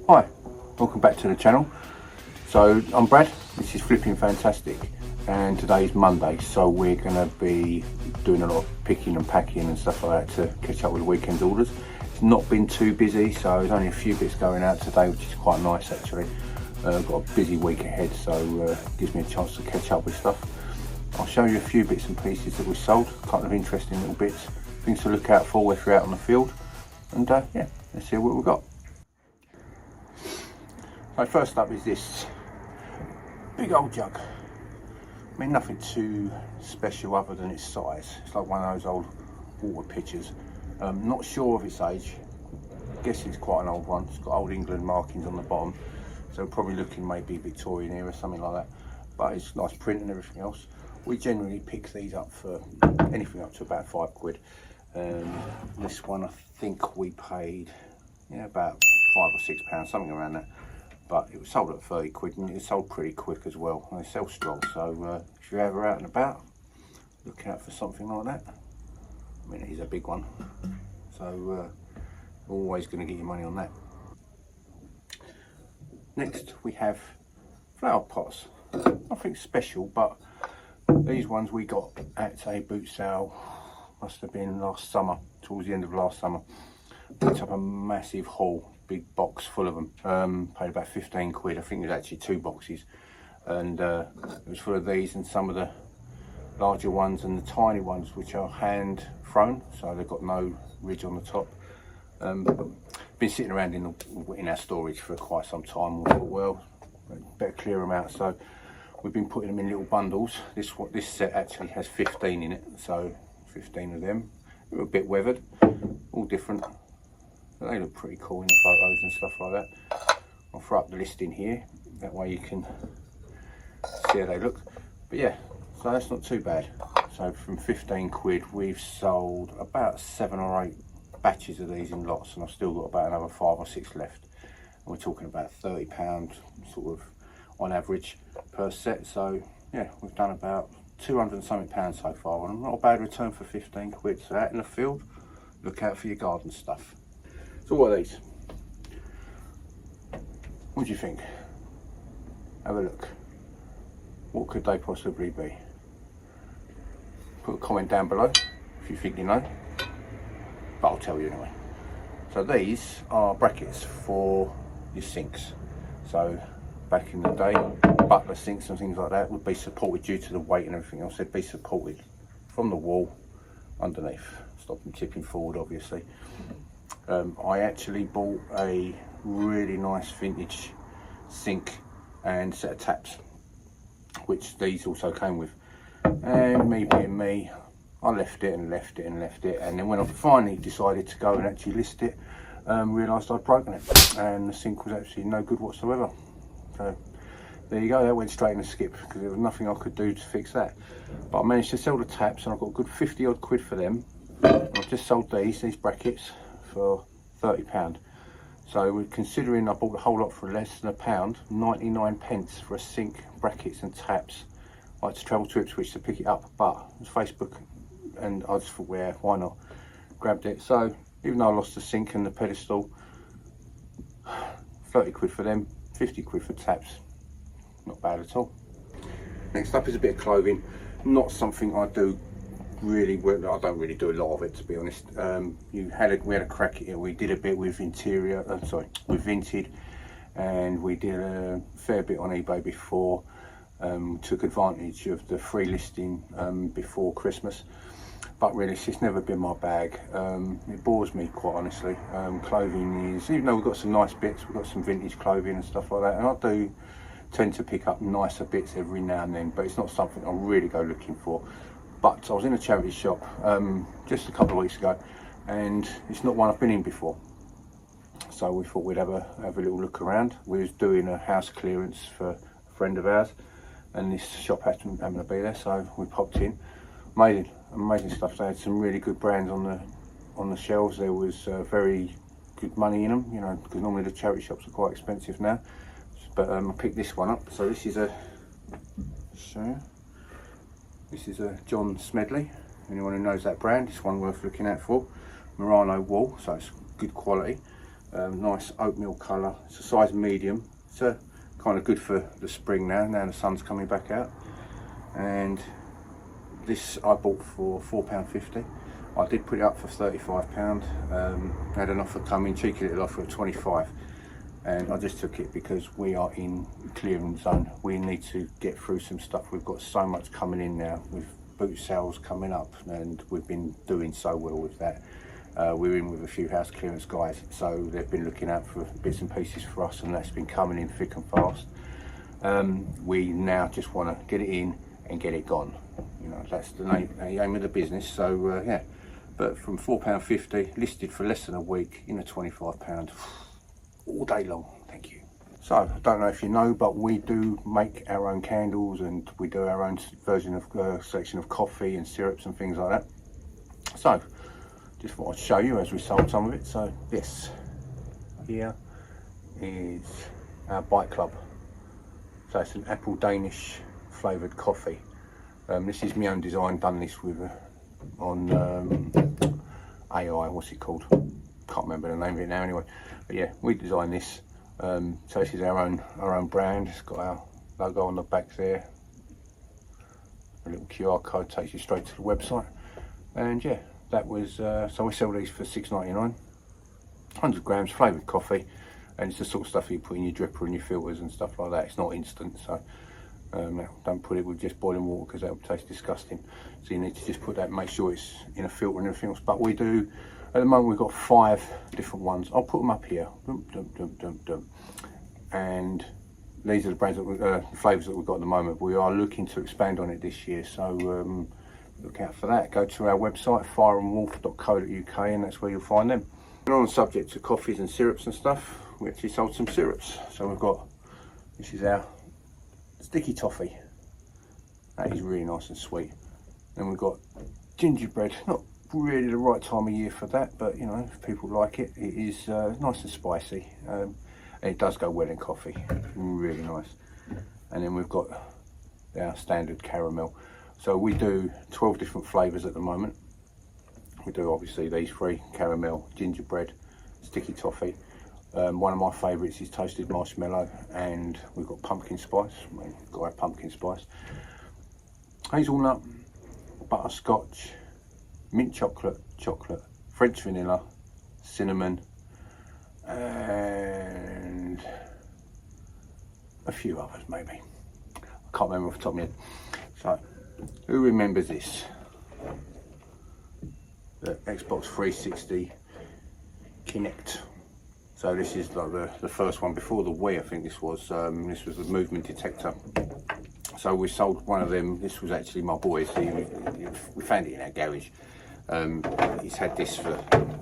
Hi, welcome back to the channel. So I'm Brad, this is Flipping Fantastic, and today's Monday, so we're going to be doing a lot of picking and packing and stuff like that to catch up with the weekend's orders. It's not been too busy, so there's only a few bits going out today, which is quite nice actually. Got a busy week ahead, so gives me a chance to catch up with stuff. I'll show you a few bits and pieces that we sold, a couple of interesting little bits, things to look out for if you're out on the field, and yeah, let's see what we've got. So first up is this big old jug. I mean, nothing too special other than its size. It's like one of those old water pitchers. Not sure of its age. I guess it's quite an old one. It's got Old England markings on the bottom, so probably looking maybe Victorian era, something like that. But it's nice print and everything else. We generally pick these up for anything up to about £5. This one I think we paid about £5 or £6, something around that. But it was sold at 30 quid and it sold pretty quick as well. And they sell strong, so if you're ever out and about, look out for something like that. I mean, it is a big one, so always going to get your money on that. Next we have flower pots. Nothing special, but these ones we got at a boot sale, must have been last summer, towards the end of last summer. Picked up a massive haul, big box full of them. Paid about 15 quid. I think it was actually 2 boxes, and it was full of these and some of the larger ones and the tiny ones, which are hand thrown, so they've got no ridge on the top. Been sitting around in our storage for quite some time. We thought, well, better clear them out, so we've been putting them in little bundles. This set actually has 15 in it, so 15 of them. They're a bit weathered, all different. They look pretty cool in the photos and stuff like that. I'll throw up the listing here, that way you can see how they look. But yeah, so that's not too bad. So from 15 quid, we've sold about 7 or 8 batches of these in lots, and I've still got about another 5 or 6 left. And we're talking about £30 sort of on average per set. So yeah, we've done about 200 and something pounds so far, and not a bad return for 15 quid. So out in the field, look out for your garden stuff. So what are these? What do you think? Have a look. What could they possibly be? Put a comment down below if you think you know, but I'll tell you anyway. So these are brackets for your sinks. So back in the day, butler sinks and things like that would be supported due to the weight and everything else. They'd be supported from the wall underneath, stop them tipping forward obviously. I actually bought a really nice vintage sink and set of taps, which these also came with. And me being me, I left it, and then when I finally decided to go and actually list it, realised I'd broken it, and the sink was actually no good whatsoever. So there you go, that went straight in the skip because there was nothing I could do to fix that. But I managed to sell the taps, and I got a good 50 odd quid for them. I've just sold these brackets for £30. So we're considering I bought the whole lot for less than £1, 99 pence for a sink, brackets and taps. I had to travel to Ipswich to pick it up, but it was Facebook, and I just thought, well, why not? Grabbed it. So even though I lost the sink and the pedestal, 30 quid for them, 50 quid for taps. Not bad at all. Next up is a bit of clothing. Not something I do really well. I don't really do a lot of it, to be honest. We had a crack at it. We did a bit with with Vinted, and we did a fair bit on eBay before. Took advantage of the free listing before Christmas, but really it's just never been my bag. It bores me, quite honestly. Clothing is, even though we've got some nice bits, we've got some vintage clothing and stuff like that, and I do tend to pick up nicer bits every now and then, but it's not something I really go looking for. But I was in a charity shop just a couple of weeks ago, and it's not one I've been in before, so we thought we'd have a little look around. We was doing a house clearance for a friend of ours, and this shop happened to be there, so we popped in. Amazing stuff. They had some really good brands on the shelves. There was very good money in them, you know, because normally the charity shops are quite expensive now. But I picked this one up. So this is a John Smedley. Anyone who knows that brand, it's one worth looking out for. Murano wool, so it's good quality. Nice oatmeal colour. It's a size medium. It's kind of good for the spring now the sun's coming back out. And this I bought for £4.50. I did put it up for £35. Had an offer come in, cheeky little offer of 25, and I just took it because we are in clearing zone. We need to get through some stuff. We've got so much coming in now with boot sales coming up, and we've been doing so well with that. We're in with a few house clearance guys, so they've been looking out for bits and pieces for us, and that's been coming in thick and fast. We now just want to get it in and get it gone. You know, that's the aim of the business. So yeah, but from £4.50 listed for less than a week in a £25 all day long. Thank you. So I don't know if you know, but we do make our own candles, and we do our own version of selection of coffee and syrups and things like that. So just thought I'd show you as we sold some of it. So this here is our Bite Club. So it's an apple Danish flavoured coffee. This is my own design, done this with on AI, what's it called? Can't remember the name of it now anyway. But yeah, we designed this. So this is our own brand. It's got our logo on the back there. A little QR code takes you straight to the website. And yeah, that was, so we sell these for £6.99. 100 grams flavoured coffee. And it's the sort of stuff you put in your dripper and your filters and stuff like that. It's not instant, so don't put it with just boiling water because that would taste disgusting. So you need to just put that, make sure it's in a filter and everything else. But we do, at the moment we've got 5 different ones. I'll put them up here. And these are the brands that flavours that we've got at the moment. We are looking to expand on it this year, so look out for that. Go to our website, fireandwolf.co.uk, and that's where you'll find them. And on the subject of coffees and syrups and stuff, we actually sold some syrups. So we've got, this is our sticky toffee. That is really nice and sweet. Then we've got gingerbread. Not really the right time of year for that, but you know, if people like it, it is nice and spicy. And it does go well in coffee. Really nice. And then we've got our standard caramel. So we do 12 different flavours at the moment. We do obviously these 3, caramel, gingerbread, sticky toffee. One of my favourites is toasted marshmallow, and we've got pumpkin spice. We've got our pumpkin spice. Hazelnut, butterscotch, mint chocolate, French vanilla, cinnamon, and a few others maybe. I can't remember off the top of my head. So, who remembers this? The Xbox 360 Kinect. So this is like the first one before the Wii, I think this was. This was the movement detector. So we sold one of them. This was actually my boy's. We found it in our garage. He's had this for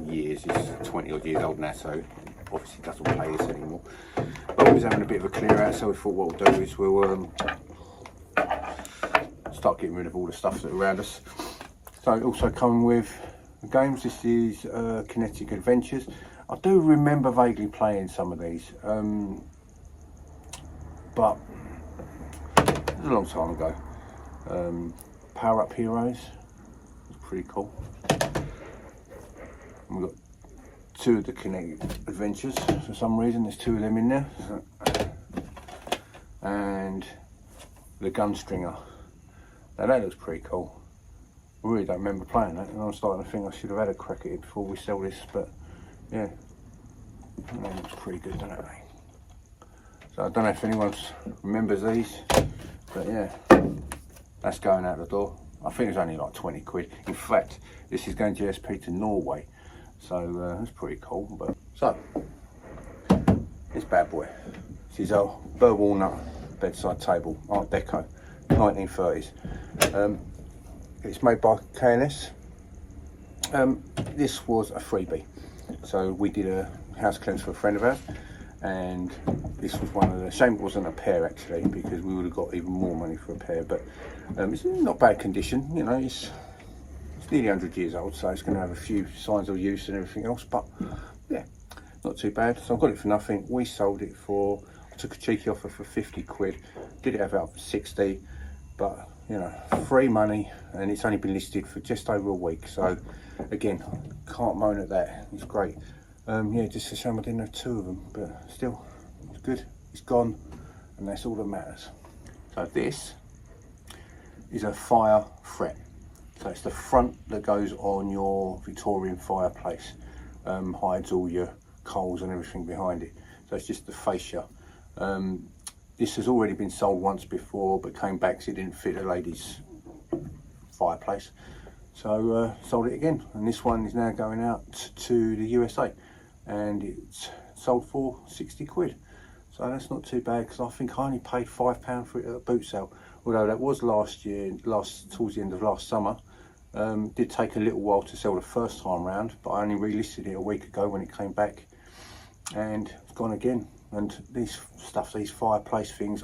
years. He's 20 odd years old now, so obviously doesn't play this anymore. But we was having a bit of a clear out, so we thought what we'll do is we'll start getting rid of all the stuff that's around us. So it also coming with games. This is Kinetic Adventures. I do remember vaguely playing some of these, but it was a long time ago. Power Up Heroes was pretty cool. And we've got 2 of the Kinetic Adventures. For some reason there's 2 of them in there. And the Gunstringer. Now that looks pretty cool. I really don't remember playing that, and I'm starting to think I should have had a crack at it before we sell this, but yeah, that looks pretty good, doesn't it? So I don't know if anyone remembers these, but yeah, that's going out the door. I think it's only like 20 quid. In fact, this is going GSP to Norway, so that's pretty cool. But so, this bad boy. This is our Burr Walnut bedside table, Art Deco, 1930s. It's made by K&S. This was a freebie. So we did a house clearance for a friend of ours, and this was one of the, shame it wasn't a pair actually, because we would have got even more money for a pair, but it's not bad condition, you know, it's nearly 100 years old, so it's going to have a few signs of use and everything else, but yeah, not too bad. So I got it for nothing. We sold it for, I took a cheeky offer for 50 quid, did it have it up for 60, but you know, free money, and it's only been listed for just over a week, so again, can't moan at that. It's great. Yeah, just a shame I didn't have 2 of them, but still, it's good. It's gone, and that's all that matters. So this is a fire fret. So it's the front that goes on your Victorian fireplace, hides all your coals and everything behind it. So it's just the fascia. This has already been sold once before, but came back because it didn't fit a lady's fireplace. So sold it again, and this one is now going out to the USA, and it's sold for 60 quid. So that's not too bad, because I think I only paid £5 for it at a boot sale, although that was last year, towards the end of last summer. Did take a little while to sell the first time round, but I only relisted it a week ago when it came back, and it's gone again. And these fireplace things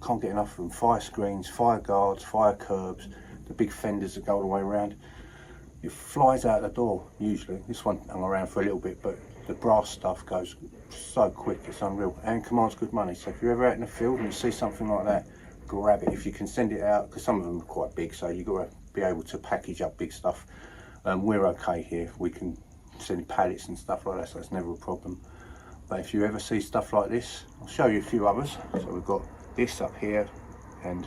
can't get enough of them. Fire screens, fire guards, fire curbs, the big fenders that go all the way around. It flies out the door usually. This one hung around for a little bit, but the brass stuff goes so quick, it's unreal, and commands good money. So if you're ever out in the field and you see something like that, grab it. If you can send it out, because some of them are quite big, so you've got to be able to package up big stuff. We're okay here, we can send pallets and stuff like that, so it's never a problem. But if you ever see stuff like this, I'll show you a few others. So we've got this up here, and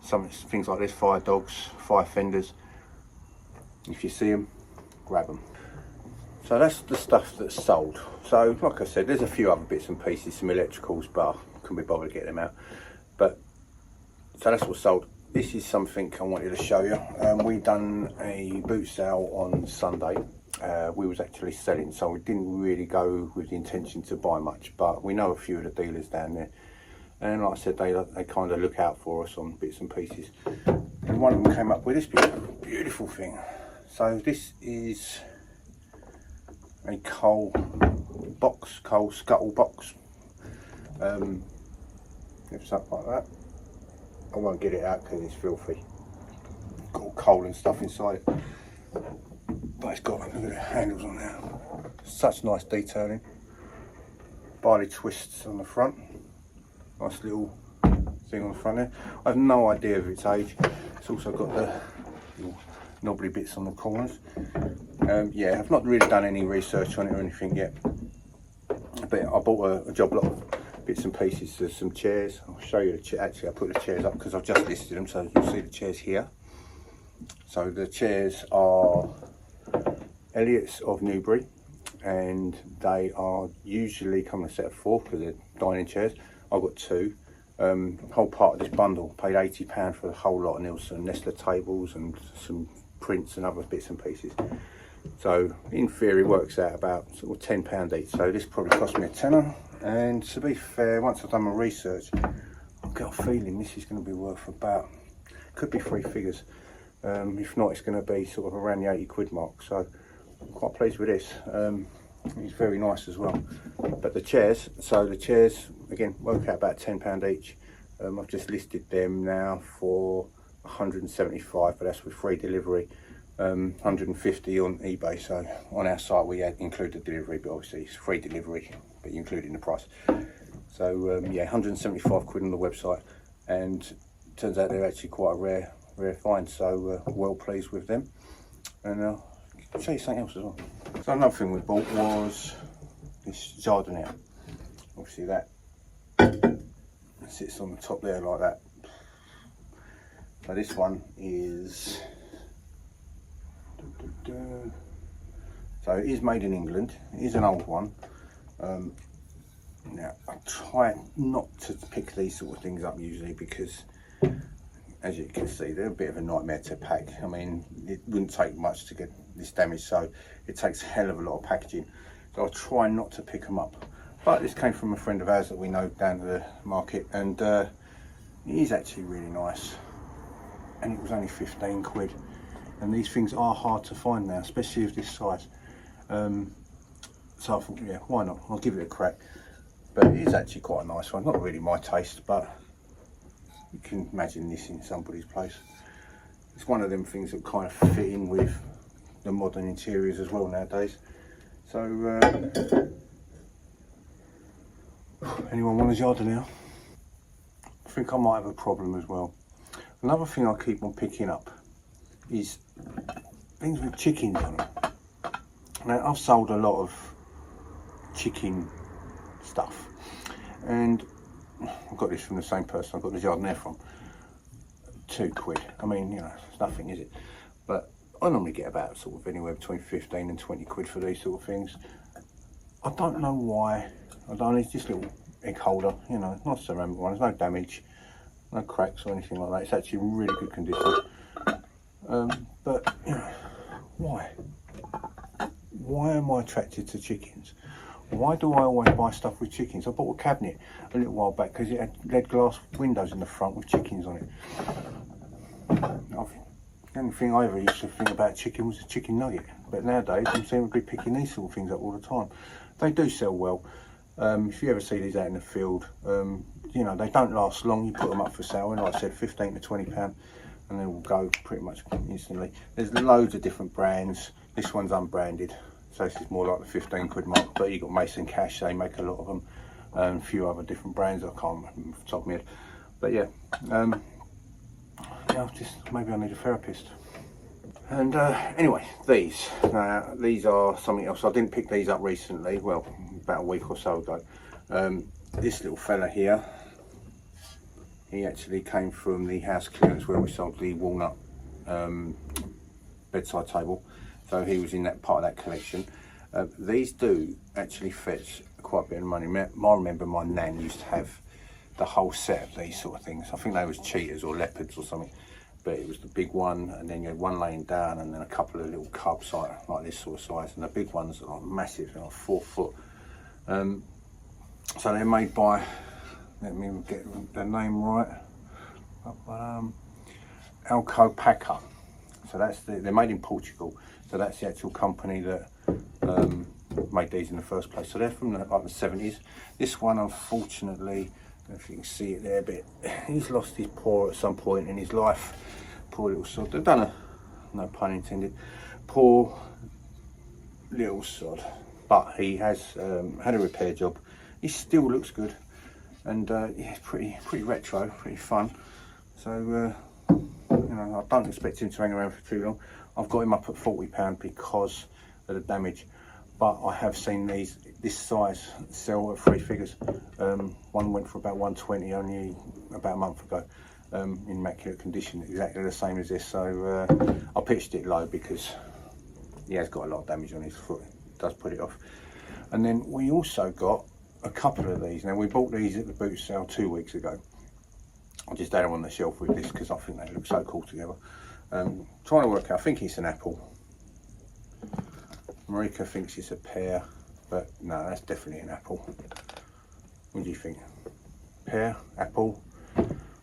some things like this, fire dogs, fire fenders. If you see them, grab them. So that's the stuff that's sold. So like I said, there's a few other bits and pieces, some electricals, but I couldn't be bothered to get them out. But so that's what's sold. This is something I wanted to show you. We done a boot sale on Sunday. We was actually selling, so we didn't really go with the intention to buy much, but we know a few of the dealers down there, and like I said, they kind of look out for us on bits and pieces. And one of them came up with this beautiful thing. So this is a coal scuttle box. It's up like that. I won't get it out because it's filthy. Got coal and stuff inside it. But it's got, look at the handles on there. Such nice detailing. Barley twists on the front. Nice little thing on the front there. I have no idea of its age. It's also got the little knobbly bits on the corners. Yeah, I've not really done any research on it or anything yet. But I bought a job lot of bits and pieces to some chairs. I'll show you the chair. Actually, I put the chairs up because I've just listed them, so you'll see the chairs here. So the chairs are Elliott's of Newbury, and they are usually come in a set of 4 because they're dining chairs. I've got 2. Whole part of this bundle, paid £80 for the whole lot, and there was some Nestler tables and some prints and other bits and pieces. So in theory works out about sort of £10 each. So this probably cost me a tenner, and to be fair, once I've done my research, I've got a feeling this is going to be worth about, could be 3 figures. If not, it's going to be sort of around the 80 quid mark. So I'm quite pleased with this. It's very nice as well. But the chairs, so the chairs again work out about £10 each. I've just listed them now for 175, but that's with free delivery. 150 on eBay. So on our site we include the delivery, but obviously it's free delivery, but you include it in the price. So yeah, 175 quid on the website, and turns out they're actually quite a rare find. So well pleased with them. And I'll show you something else as well. So another thing we bought was this Jardiniere. Obviously that sits on the top there like that. So this one is, so it is made in England. It is an old one. Now I try not to pick these sort of things up usually, because as you can see, they're a bit of a nightmare to pack. I mean, it wouldn't take much to get this damaged, so it takes a hell of a lot of packaging. So I try not to pick them up. But this came from a friend of ours that we know down to the market, and it is actually really nice. And it was only 15 quid. And these things are hard to find now, especially of this size. So I thought, yeah, why not? I'll give it a crack. But it is actually quite a nice one. Not really my taste, but you can imagine this in somebody's place. It's one of them things that kind of fit in with the modern interiors as well nowadays. So anyone want a Jardiniere? I think I might have a problem as well. Another thing I keep on picking up is things with chickens on them. Now I've sold a lot of chicken stuff. And I got this from the same person I got the Jardiniere from. £2. I mean, you know, it's nothing, is it? But I normally get about sort of anywhere between 15 and 20 quid for these sort of things. I don't know why. I don't. It's just a little egg holder, you know, nice ceramic one. There's no damage, no cracks or anything like that. It's actually in really good condition. But you know, why? Why am I attracted to chickens? Why do I always buy stuff with chickens? I bought a cabinet a little while back because it had lead glass windows in the front with chickens on it. The only thing I ever used to think about chicken was a chicken nugget, but nowadays I'm seem to be picking these sort of things up all the time. They do sell well. If you ever see these out in the field, you know, they don't last long. You put them up for sale, and like I said, 15 to 20 pound, and they will go pretty much instantly. There's loads of different brands. This one's unbranded, so this is more like the 15 quid mark, but you've got Mason Cash, they make a lot of them, and a few other different brands I can't remember off the top of my head. But yeah, yeah, just maybe I need a therapist. And anyway, these are something else. I didn't pick these up recently, well, about a week or so ago. This little fella here, he actually came from the house clearance where we sold the walnut bedside table, so he was in that part of that collection. These do actually fetch quite a bit of money. I remember my nan used to have the whole set of these sort of things. I think they was cheetahs or leopards or something, but it was the big one, and then you had one laying down, and then a couple of little cubs like this sort of size, and the big ones are like massive, like 4 foot. So they're made by, let me get the name right, Alcopaca. So that's they're made in Portugal. So that's the actual company that made these in the first place. So they're from like the 70s. This one, unfortunately, I don't know if you can see it there, but he's lost his paw at some point in his life. Poor little sod. They've done no pun intended, poor little sod. But he has had a repair job. He still looks good, and yeah, pretty retro, pretty fun. So you know, I don't expect him to hang around for too long. I've got him up at £40 because of the damage, but I have seen these this size sell at 3 figures. One went for about 120 only about a month ago, in immaculate condition, exactly the same as this. So I pitched it low because he has got a lot of damage on his foot. It does put it off. And then we also got a couple of these. Now, we bought these at the boot sale 2 weeks ago. I just had them on the shelf with this because I think they look so cool together. Trying to work out, I think it's an apple. Marika thinks it's a pear, but no, that's definitely an apple. What do you think? Pear, apple,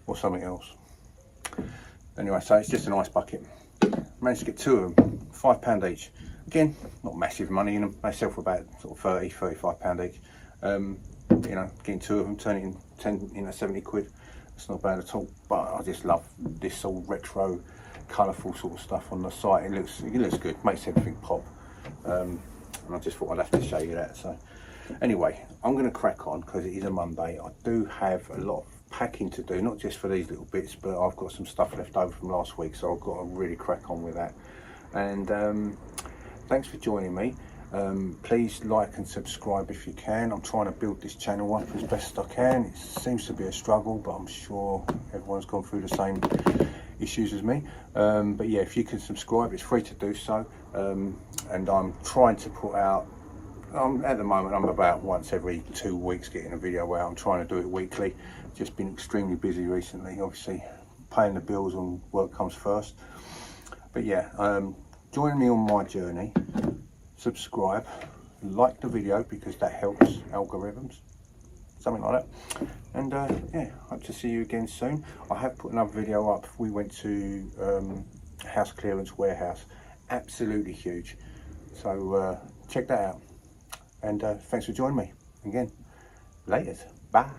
or something else? Anyway, so it's just an ice bucket. Managed to get 2 of them, £5 each. Again, not massive money in them. They sell for about sort of 30, £35 each. You know, getting 2 of them, turning 10 into 70 quid. It's not bad at all. But I just love this all retro, colourful sort of stuff on the site. It looks good, makes everything pop. And I just thought I'd have to show you that. So anyway, I'm going to crack on because it is a Monday. I do have a lot of packing to do, not just for these little bits, but I've got some stuff left over from last week, so I've got to really crack on with that. And thanks for joining me. Please like and subscribe if you can. I'm trying to build this channel up as best I can. It seems to be a struggle, but I'm sure everyone's gone through the same issues as me. But yeah, if you can subscribe, it's free to do so. And I'm trying to put out, at the moment I'm about once every 2 weeks getting a video out. I'm trying to do it weekly. Just been extremely busy recently. Obviously paying the bills and work comes first. But yeah, join me on my journey. Subscribe, like the video because that helps algorithms, something like that. And yeah, hope to see you again soon. I have put another video up. We went to house clearance warehouse, absolutely huge. So check that out. And thanks for joining me again. Laters, bye.